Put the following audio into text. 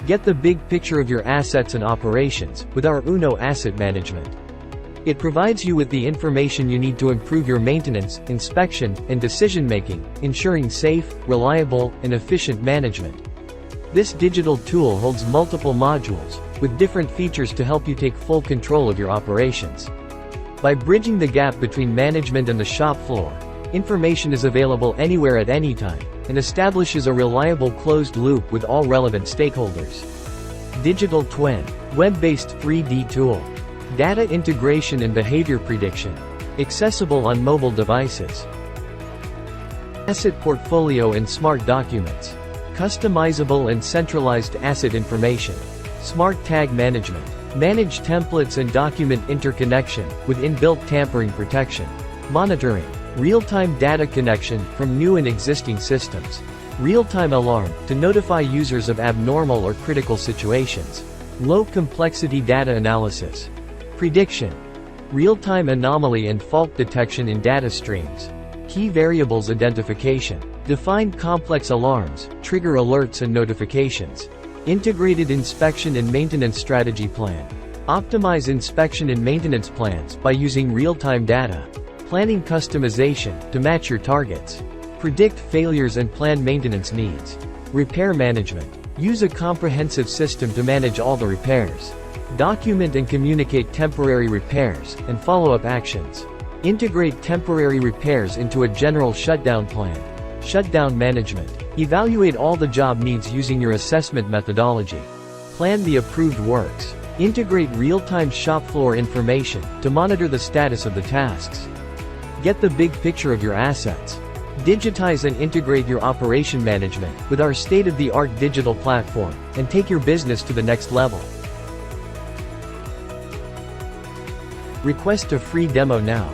Get the big picture of your assets and operations with our Uno Asset Management. It provides you with the information you need to improve your maintenance, inspection, and decision-making, ensuring safe, reliable, and efficient management. This digital tool holds multiple modules, with different features to help you take full control of your operations. By bridging the gap between management and the shop floor, information is available anywhere at any time, and establishes a reliable closed loop with all relevant stakeholders. Digital Twin, web-based 3D tool. Data integration and behavior prediction. Accessible on mobile devices. Asset portfolio and smart documents. Customizable and centralized asset information. Smart tag management. Manage templates and document interconnection, with inbuilt tampering protection. Monitoring. Real-time data connection from new and existing systems. Real-time alarm, to notify users of abnormal or critical situations. Low-complexity data analysis. Prediction. Real-time anomaly and fault detection in data streams. Key variables identification. Define complex alarms, trigger alerts and notifications. Integrated inspection and maintenance strategy plan. Optimize inspection and maintenance plans by using real-time data. Planning customization, to match your targets. Predict failures and plan maintenance needs. Repair management. Use a comprehensive system to manage all the repairs. Document and communicate temporary repairs, and follow-up actions. Integrate temporary repairs into a general shutdown plan. Shutdown management. Evaluate all the job needs using your assessment methodology. Plan the approved works. Integrate real-time shop floor information, to monitor the status of the tasks. Get the big picture of your assets. Digitize and integrate your operation management with our state-of-the-art digital platform, and take your business to the next level. Request a free demo now.